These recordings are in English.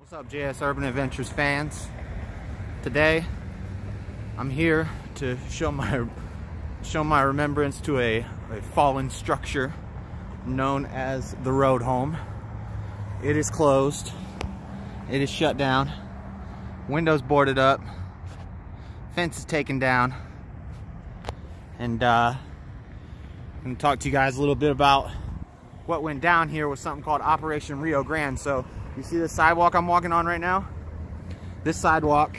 What's up, JS Urban Adventures fans? Today I'm here to show my remembrance to a fallen structure known as the Roadhome. It is closed. It is shut down. Windows boarded up. Fence is taken down. And I'm going to talk to you guys a little bit about what went down here with something called Operation Rio Grande. So you see the sidewalk I'm walking on right now? This sidewalk,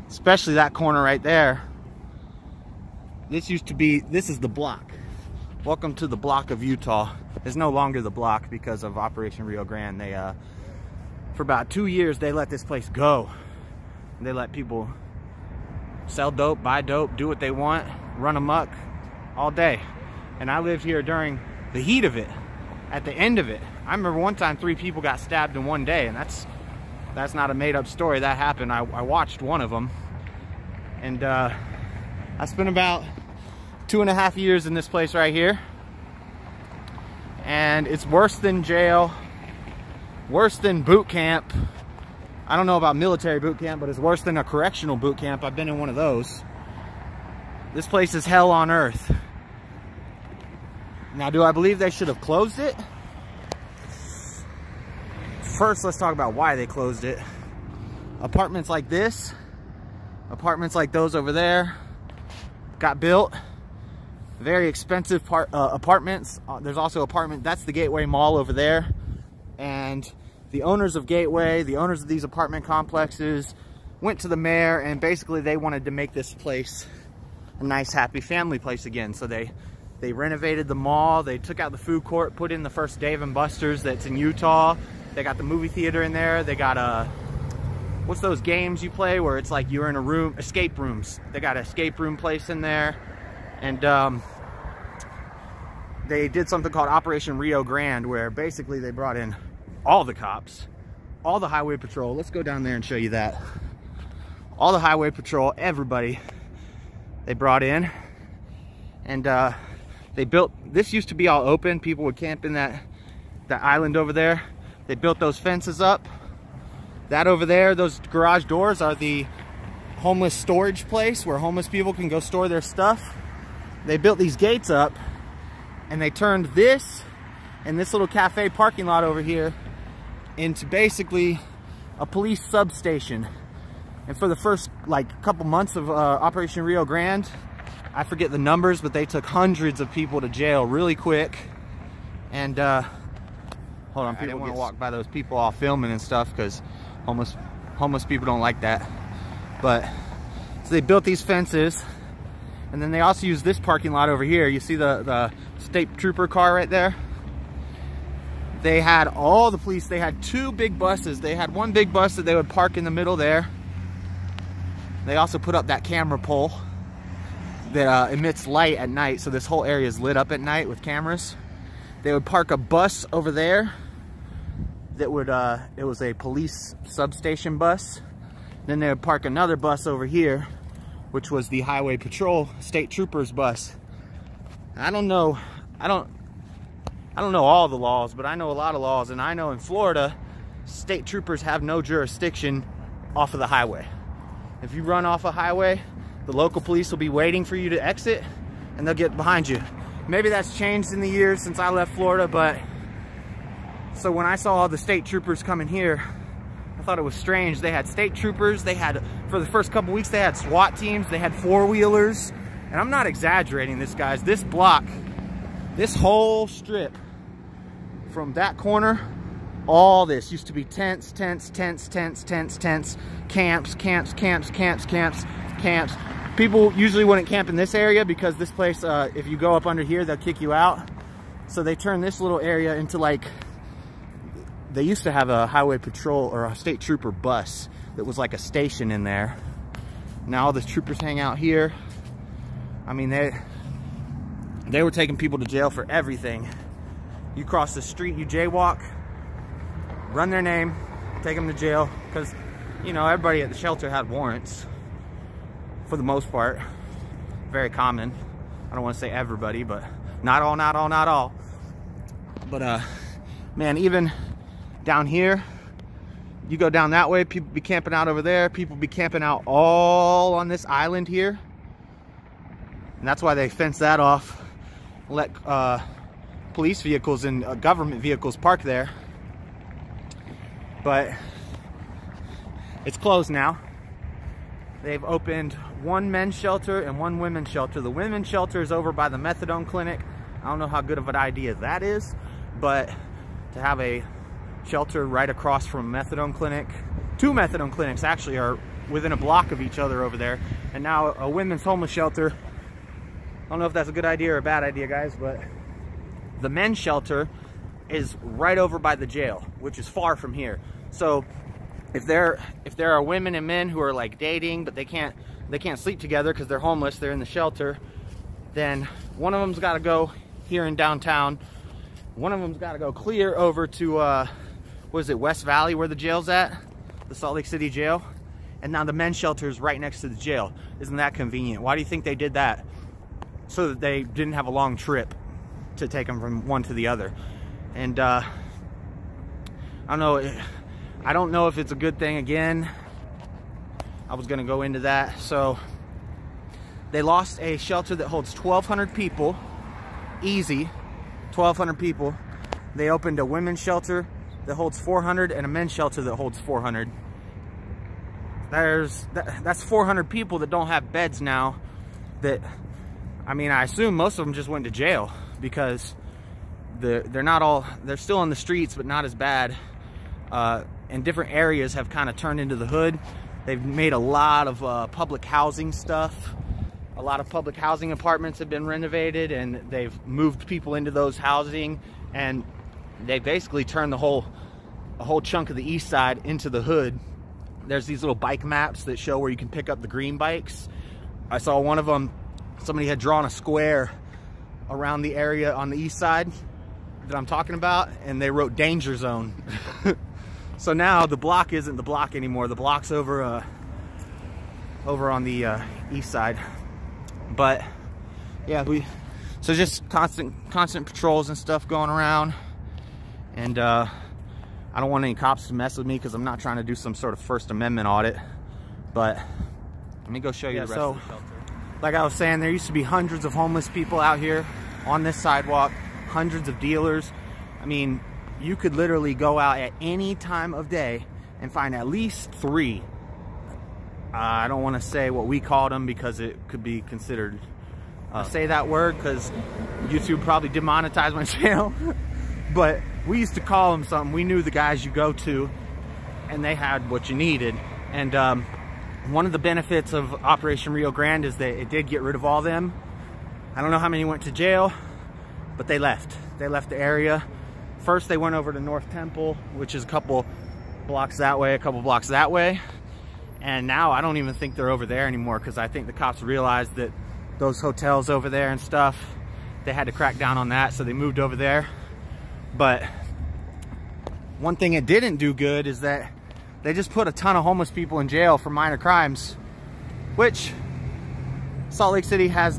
especially that corner right there, this is the block. Welcome to the block of Utah. It's no longer the block because of Operation Rio Grande. They, for about 2 years, they let this place go. They let people sell dope, buy dope, do what they want, run amok all day. And I lived here during the heat of it, at the end of it. I remember one time 3 people got stabbed in one day, and that's not a made-up story. That happened. I watched one of them. And I spent about 2.5 years in this place right here. And it's worse than jail, worse than boot camp. I don't know about military boot camp, but it's worse than a correctional boot camp. I've been in one of those. This place is hell on earth. Now, do I believe they should have closed it? First, let's talk about why they closed it. Apartments like this, apartments like those over there, got built. Very expensive apartments. There's also apartment, that's the Gateway Mall over there. And the owners of Gateway, the owners of these apartment complexes, went to the mayor, and basically they wanted to make this place a nice, happy family place again. So they renovated the mall, they took out the food court, put in the first Dave & Buster's that's in Utah. They got the movie theater in there. They got what's those games you play where it's like you're in a room, escape rooms. They got an escape room place in there. And they did something called Operation Rio Grande, where basically they brought in all the cops, all the highway patrol. Let's go down there and show you that. All the highway patrol, everybody, they brought in. And they built, this used to be all open. People would camp in that island over there. They built those fences up. That over there, those garage doors are the homeless storage place where homeless people can go store their stuff. They built these gates up, and they turned this and this little cafe parking lot over here into basically a police substation. And for the first couple months of Operation Rio Grande, I forget the numbers, but they took hundreds of people to jail really quick. And hold on, I didn't want to walk by those people all filming and stuff because homeless people don't like that. But so they built these fences, and then they also used this parking lot over here. You see the state trooper car right there? They had all the police. They had 2 big buses. They had one big bus that they would park in the middle there. They also put up that camera pole that emits light at night, so this whole area is lit up at night with cameras. They would park a bus over there that would, it was a police substation bus. Then they would park another bus over here, which was the highway patrol state troopers bus. I don't know all the laws, but I know a lot of laws, and I know in Florida, state troopers have no jurisdiction off of the highway. If you run off a highway, the local police will be waiting for you to exit, and they'll get behind you. Maybe that's changed in the years since I left Florida, but so when I saw all the state troopers coming here, I thought it was strange. They had state troopers, they had, for the first couple weeks, they had SWAT teams, they had 4-wheelers, and I'm not exaggerating this, guys. This block, this whole strip, from that corner, all this used to be tents, camps. People usually wouldn't camp in this area because this place, if you go up under here, they'll kick you out. So they turned this little area into they used to have a highway patrol or a state trooper bus that was like a station in there. Now all the troopers hang out here. I mean, they were taking people to jail for everything. You cross the street, you jaywalk, run their name, take them to jail, because, you know, everybody at the shelter had warrants. For the most part, very common. I don't want to say everybody, but not all. But man, even down here, You go down that way, people be camping out over there. People be camping out all on this island here. And that's why they fence that off. Let police vehicles and government vehicles park there. But it's closed now. They've opened one men's shelter and one women's shelter. The women's shelter is over by the methadone clinic. I don't know how good of an idea that is, but to have a shelter right across from a methadone clinic, two methadone clinics actually are within a block of each other over there, and now a women's homeless shelter. I don't know if that's a good idea or a bad idea, guys, but the men's shelter is right over by the jail, which is far from here. So if there are women and men who are like dating, but they can't sleep together because they're homeless, they're in the shelter, then one of them's got to go here in downtown. One of them's got to go clear over to what is it, West Valley, where the jail's at, the Salt Lake City jail. And now the men's shelter is right next to the jail. Isn't that convenient? Why do you think they did that? So that they didn't have a long trip to take them from one to the other. And I don't know if it's a good thing. Again, I was gonna go into that. So they lost a shelter that holds 1,200 people, easy, 1,200 people. They opened a women's shelter that holds 400 and a men's shelter that holds 400. That's 400 people that don't have beds now. That, I mean, I assume most of them just went to jail because they're still on the streets, but not as bad. And different areas have kind of turned into the hood. They've made a lot of public housing stuff. A lot of public housing apartments have been renovated, and they've moved people into those housing, and they basically turned a whole chunk of the east side into the hood. There's these little bike maps that show where you can pick up the green bikes. I saw one of them, somebody had drawn a square around the area on the east side that I'm talking about, and they wrote danger zone. So now the block isn't the block anymore. The block's over on the east side. But yeah, so just constant patrols and stuff going around. And I don't want any cops to mess with me because I'm not trying to do some sort of First Amendment audit. But let me go show you the rest of the shelter. Like I was saying, there used to be hundreds of homeless people out here on this sidewalk, hundreds of dealers. I mean, you could literally go out at any time of day and find at least 3. I don't want to say what we called them because it could be considered, say that word because YouTube probably demonetized my channel. But we used to call them something. We knew the guys you go to and they had what you needed. And one of the benefits of Operation Rio Grande is that it did get rid of all them. I don't know how many went to jail, but they left. They left the area. First they went over to North Temple, which is a couple blocks that way, a couple blocks that way. And now I don't even think they're over there anymore because I think the cops realized that those hotels over there and stuff, they had to crack down on that, so they moved over there. But one thing it didn't do good is that they just put a ton of homeless people in jail for minor crimes, which Salt Lake City has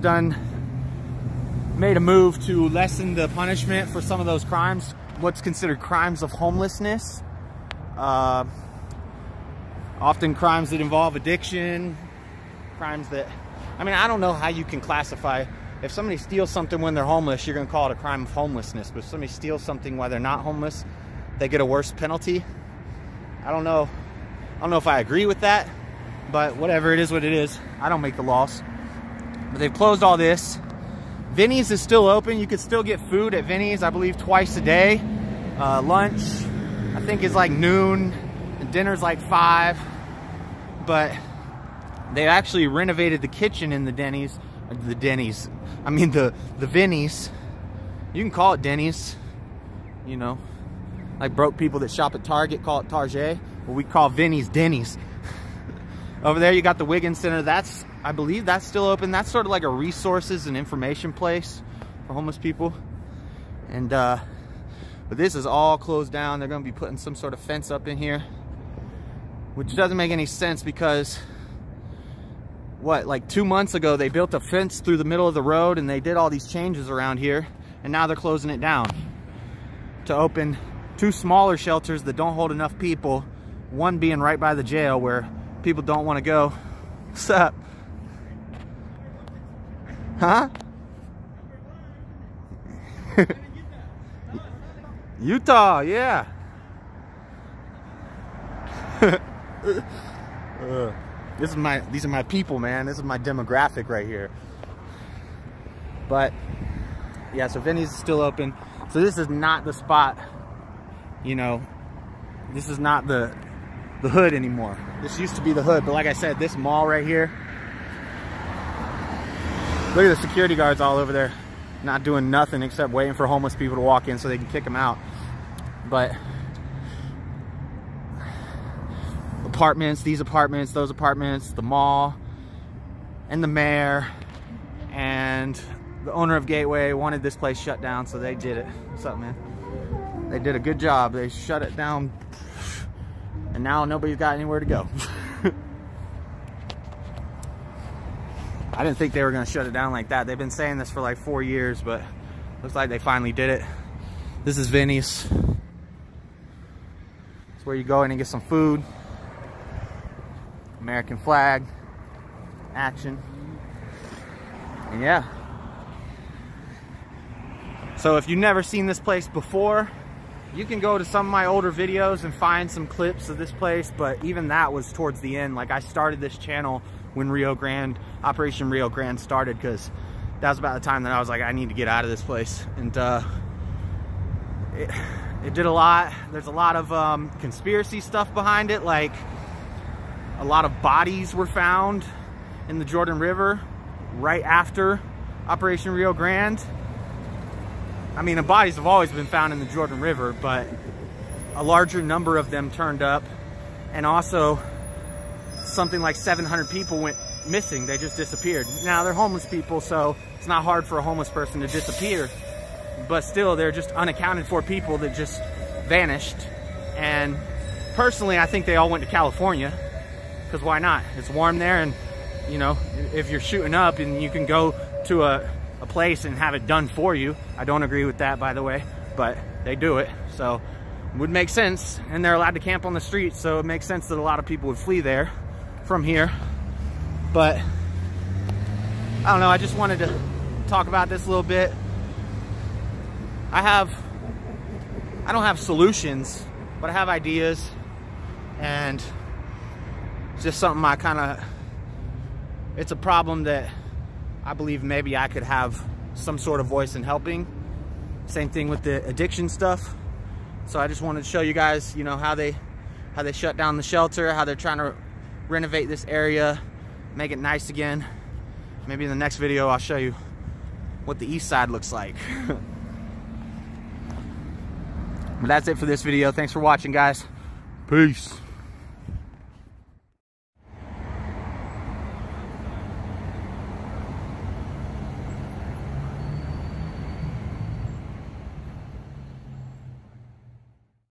made a move to lessen the punishment for some of those crimes, what's considered crimes of homelessness. Often crimes that involve addiction, crimes that, I mean, I don't know how you can classify. If somebody steals something when they're homeless, you're gonna call it a crime of homelessness. But if somebody steals something while they're not homeless, they get a worse penalty. I don't know if I agree with that, but whatever, it is what it is. I don't make the laws. But they've closed all this. Vinny's is still open. You could still get food at Vinny's, I believe, twice a day. Lunch, I think, is like noon, and dinner's like 5. But they actually renovated the kitchen in the Vinny's. You can call it Denny's, you know, like broke people that shop at Target call it Target. Well, we call Vinny's Denny's. Over there you got the Wiggins Center. I believe that's still open. That's sort of like a resources and information place for homeless people. And but this is all closed down. They're gonna be putting some sort of fence up in here, which doesn't make any sense because like 2 months ago they built a fence through the middle of the road and they did all these changes around here, and now they're closing it down to open 2 smaller shelters that don't hold enough people one being right by the jail where people don't want to go. What's up? Huh? Utah, yeah. These are my people, man. This is my demographic right here. But yeah, so Vinny's is still open. So this is not the spot, you know, this is not the hood anymore. This used to be the hood, but like I said, this mall right here, look at the security guards all over there, not doing nothing except waiting for homeless people to walk in so they can kick them out. But apartments, these apartments, those apartments, the mall, and the mayor, and the owner of Gateway wanted this place shut down, so they did it. What's up, man? They did a good job. They shut it down, and now nobody's got anywhere to go. I didn't think they were going to shut it down like that. They've been saying this for like 4 years, but looks like they finally did it. This is Vinny's. It's where you go in and get some food. American flag, action, and yeah. So if you've never seen this place before, you can go to some of my older videos and find some clips of this place, but even that was towards the end. Like, I started this channel when Operation Rio Grande started, because that was about the time that I was like, I need to get out of this place. And it did a lot. There's a lot of conspiracy stuff behind it, like a lot of bodies were found in the Jordan River right after Operation Rio Grande. I mean, the bodies have always been found in the Jordan River, but a larger number of them turned up. And also, something like 700 people went missing. They just disappeared. Now, they're homeless people, so it's not hard for a homeless person to disappear. But still, they're just unaccounted for people that just vanished. And personally, I think they all went to California. Because why not? It's warm there, and you know, if you're shooting up and you can go to a place and have it done for you. I don't agree with that, by the way, but they do it, so it would make sense. And they're allowed to camp on the streets, so it makes sense that a lot of people would flee there from here. But I don't know, I just wanted to talk about this a little bit. I don't have solutions, but I have ideas, and it's just something it's a problem that I believe maybe I could have some sort of voice in helping. Same thing with the addiction stuff. So I just wanted to show you guys, you know, how they shut down the shelter, how they're trying to renovate this area, make it nice again. Maybe in the next video I'll show you what the east side looks like. But that's it for this video. Thanks for watching, guys. Peace.